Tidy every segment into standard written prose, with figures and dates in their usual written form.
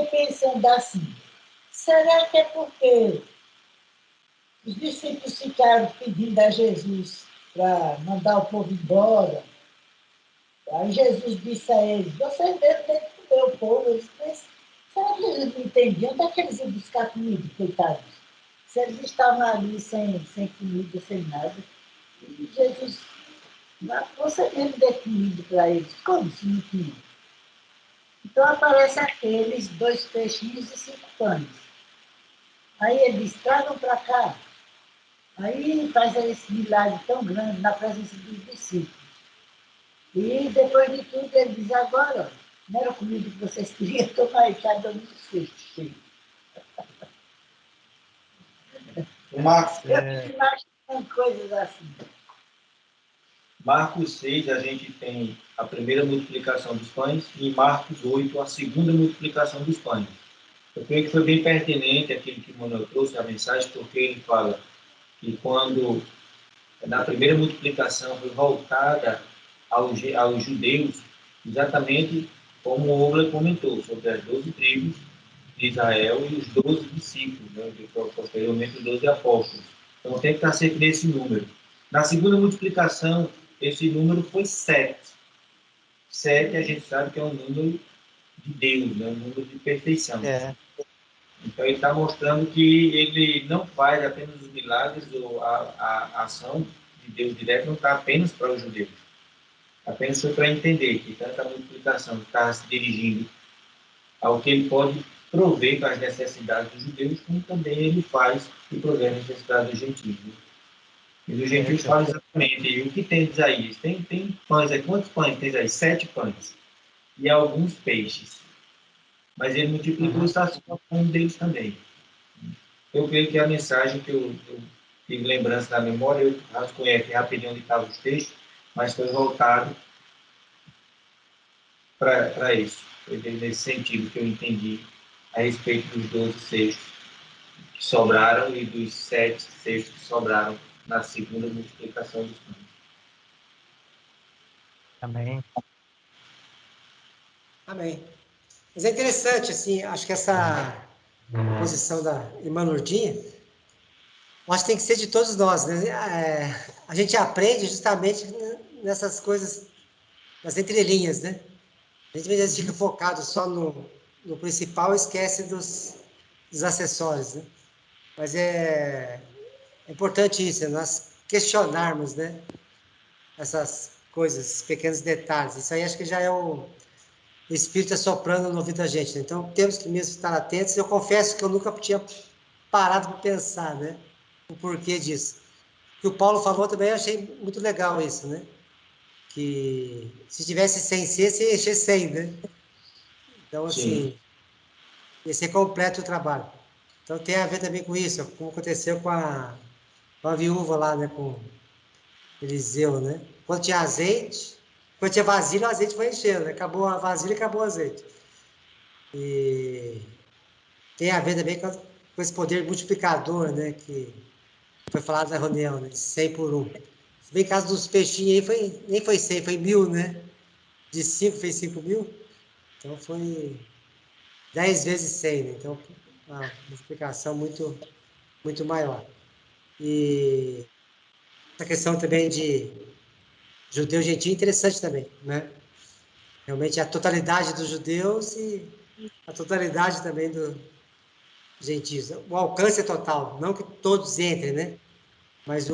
fiquei pensando assim, será que é porque os discípulos ficaram pedindo a Jesus para mandar o povo embora? Aí Jesus disse a eles, vocês devem ter que comer o povo. Eles disse, será que eles não entendiam? Onde é que eles iam buscar comida, coitados? Se eles estavam ali sem comida, sem nada. E Jesus, você mesmo dê comida para eles. Como se não tinha? Então aparece aqueles 2 peixinhos e 5 pães. Aí ele diz, tragam para cá. Aí faz esse milagre tão grande na presença dos discípulos. E depois de tudo ele diz, agora, não era a comida que vocês queriam, tomar aí, cada um dos cestos. Marcos, Eu fico imaginando coisas assim. Marcos 6, a gente tem a primeira multiplicação dos pães, e em Marcos 8, a segunda multiplicação dos pães. Eu creio que foi bem pertinente aquilo que o Manuel trouxe, a mensagem, porque ele fala que quando, na primeira multiplicação, foi voltada aos judeus, exatamente como o Ola comentou, sobre as 12 tribos de Israel e os 12 discípulos, né, e posteriormente os 12 apóstolos. Então tem que estar sempre nesse número. Na segunda multiplicação, esse número foi 7. 7 a gente sabe que é um número de Deus, né, um número de perfeição. Então ele está mostrando que ele não faz apenas os milagres, ou a ação de Deus direto não está apenas para os judeus. Apenas foi para entender que tanta multiplicação está se dirigindo ao que ele pode prover para as necessidades dos judeus, como também ele faz e provê as necessidades dos gentios. Né? E dos gentios fala exatamente e o que tem de Isaías. Tem pães aí. Quantos pães tem aí? 7 pães. E alguns peixes. Mas ele multiplicou os sacios com um deles também. Eu creio que a mensagem que eu tive lembrança na memória, eu rascunhei aqui rapidinho onde estavam os textos, mas foi voltado para isso. Foi nesse sentido que eu entendi a respeito dos 12 cestos que sobraram e dos 7 cestos que sobraram na segunda multiplicação dos pães. Amém. Amém. Mas é interessante, assim, acho que essa posição da irmã Lourdinha, eu acho que tem que ser de todos nós, né? A gente aprende justamente nessas coisas, nas entrelinhas, né? A gente às vezes fica focado só no principal e esquece dos acessórios, né? Mas é importante isso, nós questionarmos, né? Essas coisas, esses pequenos detalhes. Isso aí acho que já é o Espírito assoprando no ouvido da gente. Né? Então, temos que mesmo estar atentos. Eu confesso que eu nunca tinha parado para pensar, né? O porquê disso. O que o Paulo falou também, eu achei muito legal isso, né? Que se tivesse 100 cestos, ia encher 100, né? Então, assim, ia ser completo o trabalho. Então, tem a ver também com isso, como aconteceu com a viúva lá, né? Com Eliseu, né? Quando tinha azeite, quando tinha vasilha, o azeite foi enchendo, né? Acabou a vasilha, acabou o azeite. E tem a ver também com esse poder multiplicador, né? Que foi falado na reunião, né? 100 por 1. Se bem que caso dos peixinhos aí, nem foi 100, foi 1000, né? De 5 fez 5.000. Então foi 10 vezes 100, né? Então, uma multiplicação muito, muito maior. E essa questão também de judeu e gentio é interessante também, né? Realmente a totalidade dos judeus e a totalidade também dos gentios. O alcance é total, não que todos entrem, né? Mas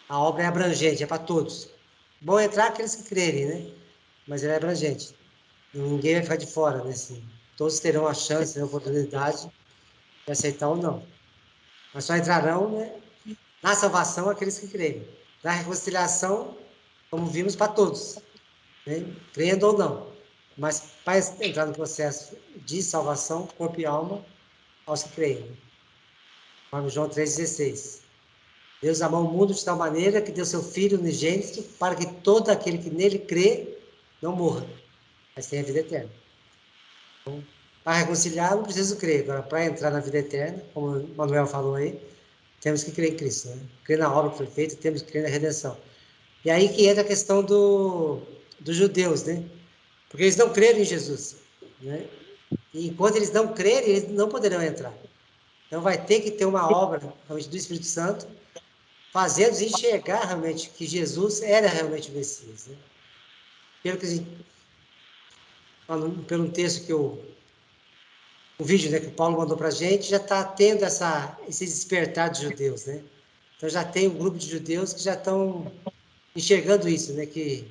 a obra é abrangente, é para todos. Bom entrar aqueles que crerem, né? Mas ela é abrangente. Ninguém vai ficar de fora, né? Assim, todos terão a chance, a oportunidade de aceitar ou não. Mas só entrarão, né, na salvação aqueles que crerem. Na reconciliação, como vimos, para todos, né? Crendo ou não. Mas para entrar no processo de salvação, corpo e alma, aos que creem. Conforme João 3,16. Deus amou o mundo de tal maneira que deu seu Filho unigênito para que todo aquele que nele crê não morra, mas tenha vida eterna. Então, para reconciliar, não preciso crer. Agora, para entrar na vida eterna, como o Manuel falou aí, temos que crer em Cristo, né? Crer na obra que foi feita, temos que crer na redenção. E aí que entra a questão dos judeus, né? Porque eles não creram em Jesus, né? E enquanto eles não crerem, eles não poderão entrar. Então vai ter que ter uma obra realmente do Espírito Santo, fazendo-os enxergar realmente que Jesus era realmente o Messias. Né? Pelo que pelo texto que o vídeo, né, que o Paulo mandou para a gente, já está tendo esse despertar de judeus, né? Então já tem um grupo de judeus que já estão enxergando isso, né, que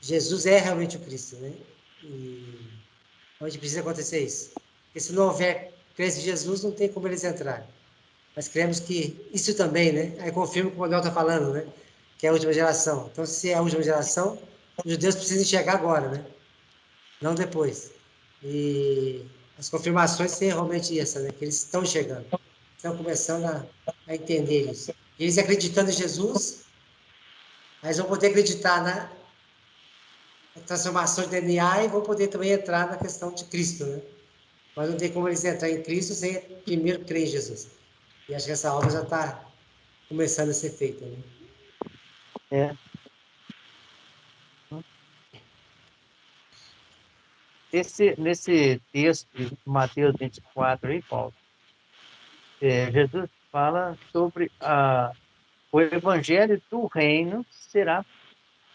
Jesus é realmente o Cristo, né? E onde precisa acontecer isso. Porque se não houver crença em Jesus, não tem como eles entrarem. Mas cremos que isso também, né? Aí confirma o que o Manuel está falando, né? Que é a última geração. Então, se é a última geração, os judeus precisam enxergar agora, né? Não depois. E as confirmações são realmente essa, né? Que eles estão chegando, estão começando a entender isso. E eles acreditando em Jesus, aí eles vão poder acreditar na transformação de DNA e vão poder também entrar na questão de Cristo, né? Mas não tem como eles entrar em Cristo sem primeiro crer em Jesus. E acho que essa obra já está começando a ser feita, né? É. Nesse texto de Mateus 24, aí, Paulo, Jesus fala sobre o evangelho do reino será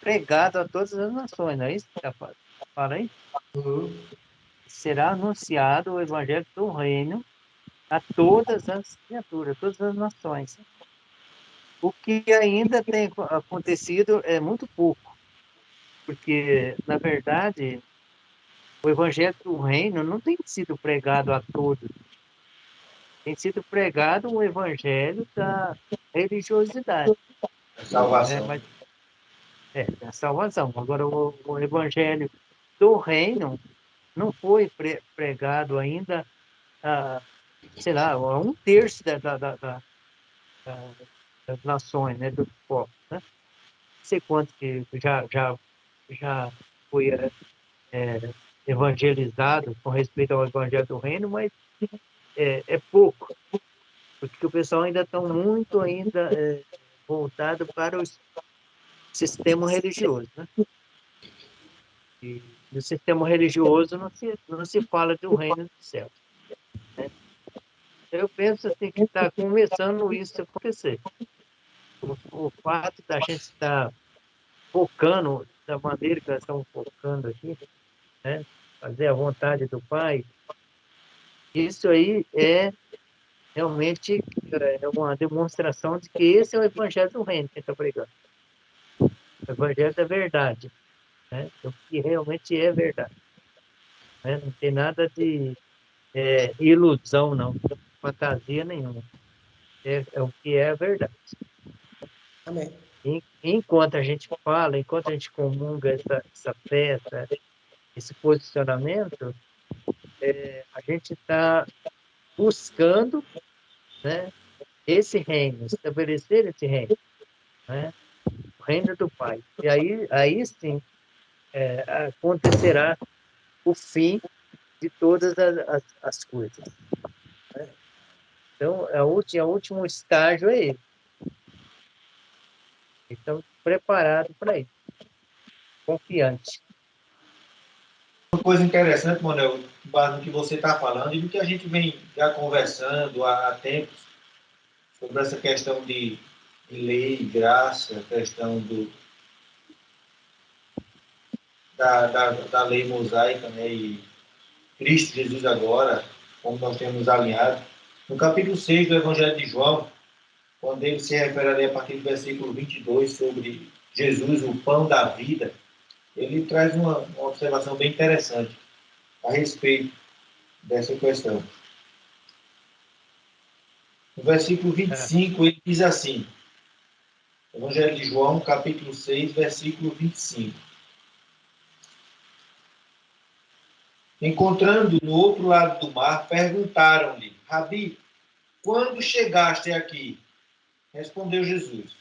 pregado a todas as nações, não é isso que fala aí? Uhum. Será anunciado o evangelho do reino a todas as criaturas, todas as nações. O que ainda tem acontecido é muito pouco, porque, na verdade, o evangelho do reino não tem sido pregado a todos, tem sido pregado o evangelho da religiosidade, A né? salvação. Mas da salvação. Agora, o evangelho do reino não foi pregado ainda, sei lá, a um terço das nações, né, do povos, né? Não sei quanto que já foi evangelizado com respeito ao evangelho do reino, mas é pouco, porque o pessoal ainda está muito voltado para o sistema religioso, né? E no sistema religioso não se fala do reino dos céus, né? Eu penso assim que está começando isso a acontecer. O fato da gente estar focando da maneira que nós estamos focando aqui, né? Fazer a vontade do Pai, isso aí realmente uma demonstração de que esse é o evangelho do reino que está pregando. O evangelho da verdade, né? O que realmente é verdade, né? Não tem nada de ilusão, não, fantasia nenhuma. É o que é a verdade. Amém. Enquanto a gente fala, enquanto a gente comunga essa fé, esse posicionamento, a gente está buscando, né, esse reino, estabelecer esse reino, né, o reino do Pai. E aí sim, acontecerá o fim de todas as coisas, né? Então, o último estágio é ele. Estamos preparados para isso, confiante. Uma coisa interessante, Manuel, no que você está falando e do que a gente vem já conversando há tempos sobre essa questão de lei, graça, a questão da lei mosaica, né, e Cristo Jesus agora, como nós temos alinhado. No capítulo 6 do Evangelho de João, quando ele se refere ali a partir do versículo 22 sobre Jesus, o pão da vida, ele traz uma observação bem interessante a respeito dessa questão. No versículo 25, ele diz assim, Evangelho de João, capítulo 6, versículo 25. Encontrando no outro lado do mar, perguntaram-lhe, Rabi, quando chegaste aqui? Respondeu Jesus,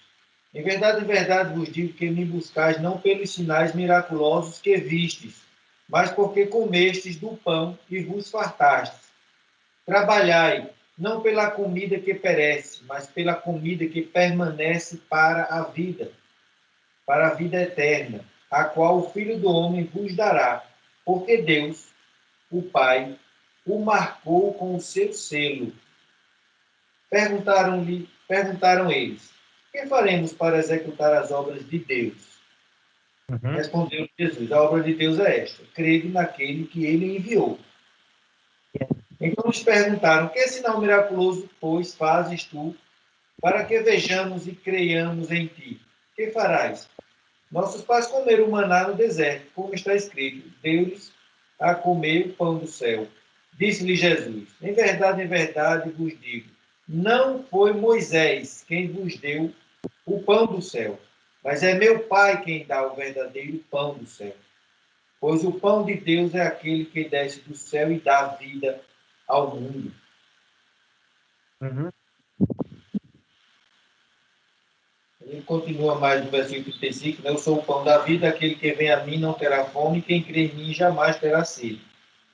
em verdade vos digo que me buscais não pelos sinais miraculosos que vistes, mas porque comestes do pão e vos fartastes. Trabalhai, não pela comida que perece, mas pela comida que permanece para a vida eterna, a qual o Filho do Homem vos dará, porque Deus o Pai o marcou com o seu selo. Perguntaram eles: que faremos para executar as obras de Deus? Respondeu Jesus: a obra de Deus é esta: crede naquele que ele enviou. Então eles perguntaram: que sinal miraculoso, pois, fazes tu, para que vejamos e creiamos em ti? Que farás? Nossos pais comeram maná no deserto, como está escrito: deu-lhes a comer o pão do céu. Disse-lhe Jesus: em verdade vos digo, não foi Moisés quem vos deu o pão do céu, mas é meu Pai quem dá o verdadeiro pão do céu. Pois o pão de Deus é aquele que desce do céu e dá vida ao mundo. Uhum. Ele continua mais no versículo 35, né? Eu sou o pão da vida, aquele que vem a mim não terá fome, quem crê em mim jamais terá sede.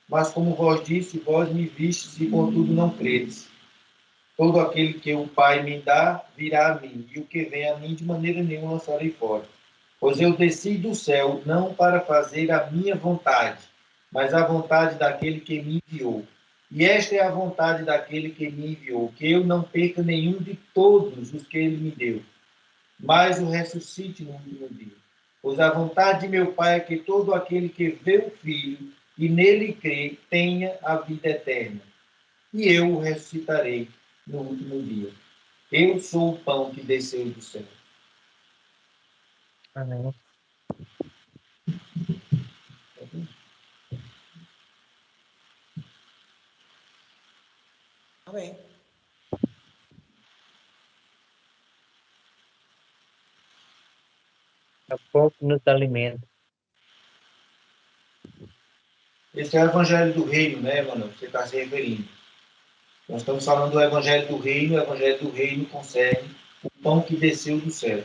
Mas como vós disse, vós me vistes e contudo não credes. Todo aquele que o Pai me dá, virá a mim, e o que vem a mim de maneira nenhuma lançarei fora. Pois eu desci do céu não para fazer a minha vontade, mas a vontade daquele que me enviou. E esta é a vontade daquele que me enviou, que eu não perca nenhum de todos os que ele me deu, mas o ressuscite no último dia. Pois a vontade de meu Pai é que todo aquele que vê o Filho e nele crê tenha a vida eterna. E eu o ressuscitarei no último dia. Eu sou o pão que desceu do céu. Amém. Amém. É o pão que nos alimenta. Esse é o evangelho do reino, né, mano? Você está se referindo. Nós estamos falando do evangelho do reino. O evangelho do reino concerne o pão que desceu do céu.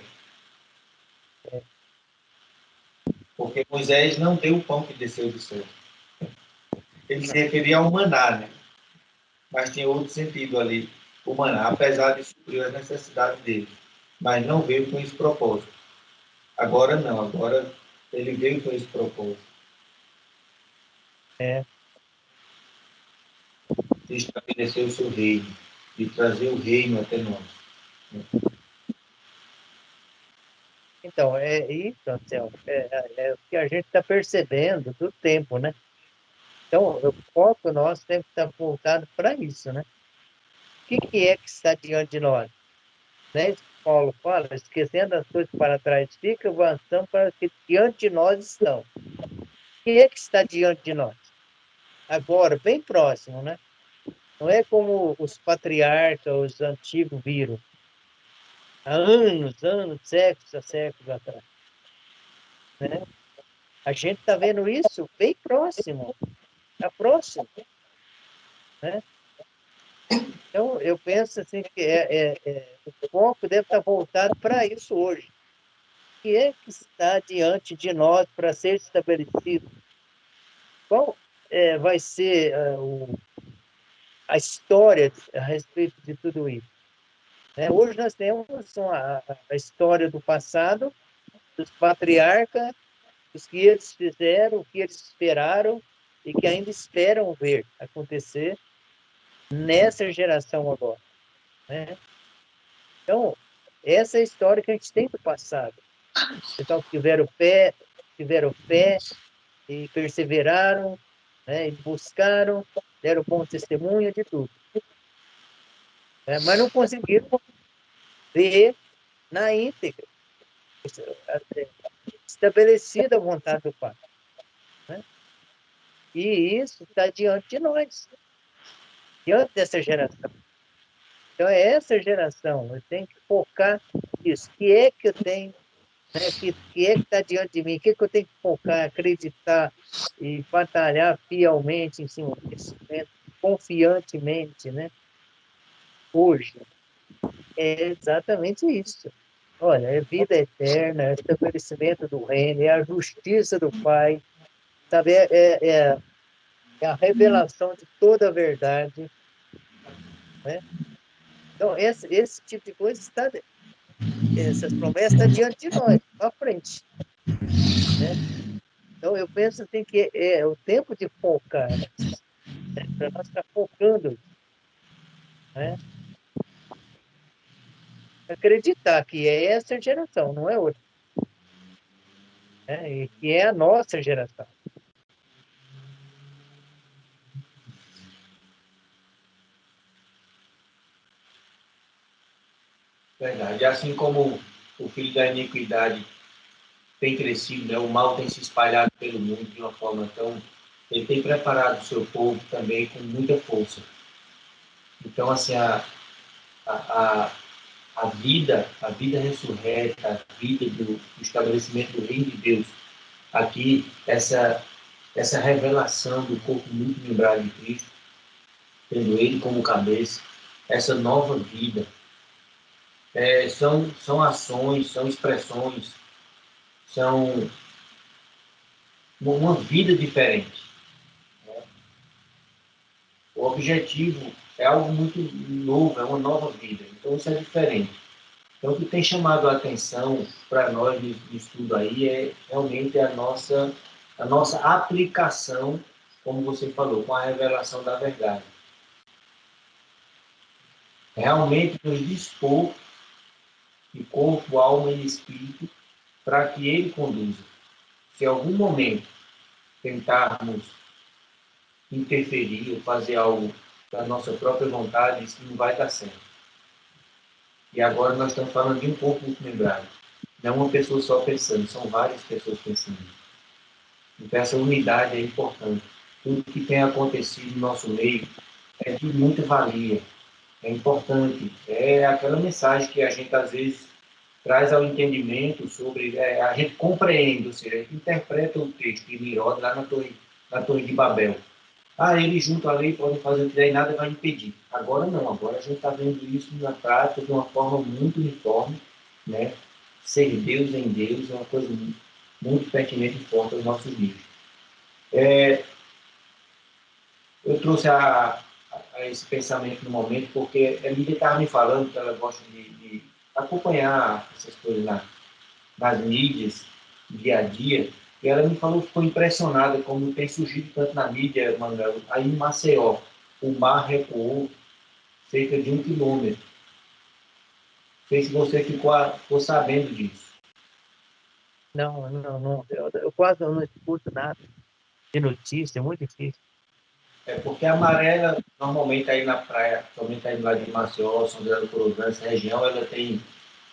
Porque Moisés não deu o pão que desceu do céu. Ele se referia ao maná, né? Mas tinha outro sentido ali, o maná, apesar de suprir as necessidades dele. Mas não veio com esse propósito. Agora não, agora ele veio com esse propósito. É. De estabelecer o seu reino, de trazer o reino até nós. Então, é isso, Anselmo, é o que a gente está percebendo do tempo, né? Então, o foco nosso tem que estar voltado para isso, né? O que é que está diante de nós? Né? Paulo fala, esquecendo as coisas para trás, fica avançando para o que diante de nós estão. O que é que está diante de nós? Agora, bem próximo, né? Não é como os patriarcas, os antigos viram, há anos, séculos a séculos atrás, né? A gente está vendo isso bem próximo, está próximo, né? Então, eu penso assim que o foco deve estar voltado para isso hoje. O que é que está diante de nós para ser estabelecido? Qual vai ser a história a respeito de tudo isso? Né? Hoje nós temos a história do passado, dos patriarcas, os que eles fizeram, o que eles esperaram e que ainda esperam ver acontecer nessa geração agora, né? Então, essa é a história que a gente tem do passado. Então, tiveram fé e perseveraram, né, e buscaram, deram bom testemunho de tudo. Né, mas não conseguiram ver na íntegra estabelecida a vontade do Pai. Né? E isso está diante de nós, diante dessa geração. Então, é essa geração, eu tenho que focar nisso. O que é que eu tenho, né? Que é que está diante de mim? O que é que eu tenho que focar, acreditar e batalhar fielmente em cima disso, né? Confiantemente, né? Hoje, é exatamente isso. Olha, é vida eterna, é estabelecimento do reino, é a justiça do Pai, sabe? É a revelação de toda a verdade, né? Então, esse tipo de coisa essas promessas estão diante de nós, à frente, né? Então, eu penso assim, que é o tempo de focar, né? Para nós estar focando, né? Acreditar que é essa geração, não é outra, né? E que é a nossa geração. Verdade. Assim como o filho da iniquidade tem crescido, né? O mal tem se espalhado pelo mundo de uma forma tão... Ele tem preparado o seu povo também com muita força. Então, assim, a, a vida ressurreta, a vida do estabelecimento do reino de Deus, aqui, essa revelação do corpo muito lembrado de Cristo, tendo Ele como cabeça, essa nova vida, são ações, são expressões, são uma vida diferente. O objetivo é algo muito novo, é uma nova vida. Então, isso é diferente. Então, o que tem chamado a atenção para nós no estudo aí é realmente a nossa aplicação, como você falou, com a revelação da verdade. Realmente nos dispor de corpo, alma e espírito para que Ele conduza. Se em algum momento tentarmos interferir ou fazer algo da nossa própria vontade, isso não vai dar certo. E agora nós estamos falando de um corpo muito lembrado. Não uma pessoa só pensando, são várias pessoas pensando. Então essa unidade é importante. Tudo que tem acontecido no nosso meio é de muita valia, é importante. É aquela mensagem que a gente às vezes traz ao entendimento sobre, a gente compreende, ou seja, a gente interpreta o texto de Nimrod lá na torre de Babel. Ah, eles junto à lei podem fazer o que der e nada vai impedir. Agora não, agora a gente está vendo isso na prática de uma forma muito uniforme, né? Ser Deus em Deus é uma coisa muito pertinente e forte aos nossos dias. Eu trouxe a esse pensamento no momento porque a Lídia estava me falando que ela gosta de acompanhar essas coisas nas mídias, dia a dia, e ela me falou que ficou impressionada como tem surgido tanto na mídia, Manuel. Aí em Maceió, o mar recuou cerca de 1 quilômetro. Não sei se você ficou sabendo disso. Não, não, não. Eu quase não escuto nada de notícia, é muito difícil. É porque a maré, normalmente aí na praia, somente aí lá de Maceió, São José do Cororzão, essa região, ela tem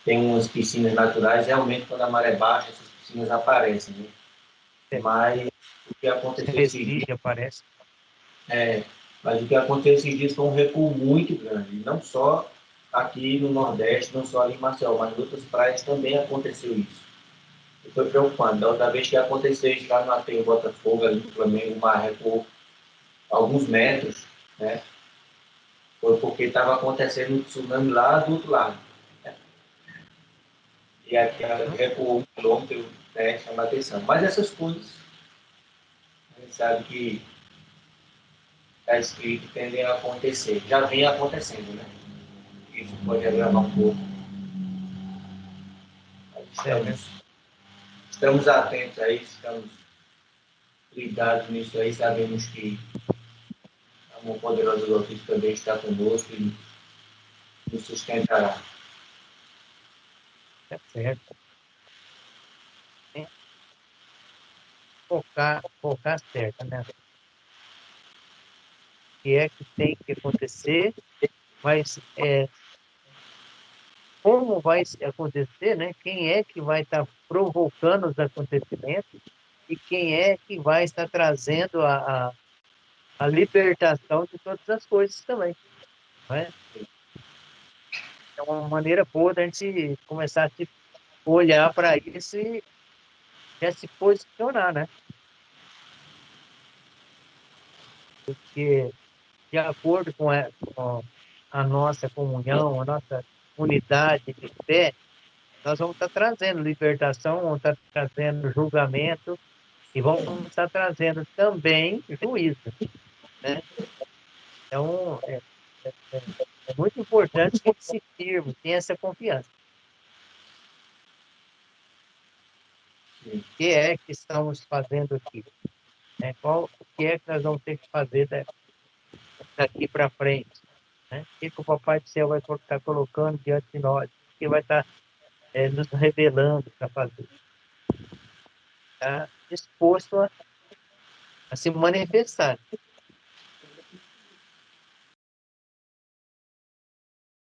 umas piscinas naturais. Realmente, quando a maré baixa, essas piscinas aparecem, né? É, Mas o que aconteceu esses dias, Resiste, aparece. é, mas o que aconteceu esses dias foi um recuo muito grande. Não só aqui no Nordeste, não só ali em Maceió, mas em outras praias também aconteceu isso. E foi preocupante. Da outra vez que aconteceu isso lá no Aterro Botafogo, ali no Flamengo, o mar recuou alguns metros, né? Foi porque estava acontecendo um tsunami lá do outro lado. E aqui recuou 1 quilômetro, né, chama a atenção. Mas essas coisas, a gente sabe que está escrito que tendem a acontecer. Já vem acontecendo, né? Isso pode agravar um pouco. Né? Estamos atentos a isso, estamos ligados nisso aí, sabemos que a mão poderosa do Altíssimo também está conosco e nos sustentará. É certo. Tem que focar certo, né? O que é que tem que acontecer, mas como vai acontecer, né? Quem é que vai estar provocando os acontecimentos e quem é que vai estar trazendo a libertação de todas as coisas também, não é? É uma maneira boa da gente começar a olhar para isso e já se posicionar, né? Porque de acordo com a nossa comunhão, a nossa unidade de fé, nós vamos estar trazendo libertação, vamos estar trazendo julgamento e vamos estar trazendo também juízo, né? Então, é muito importante que esse firme tenha essa confiança. O que é que estamos fazendo aqui? Né? O que é que nós vamos ter que fazer daqui para frente? Né? O que o Papai do Céu vai estar colocando diante de nós? O que vai estar nos revelando para fazer? Está disposto a se manifestar.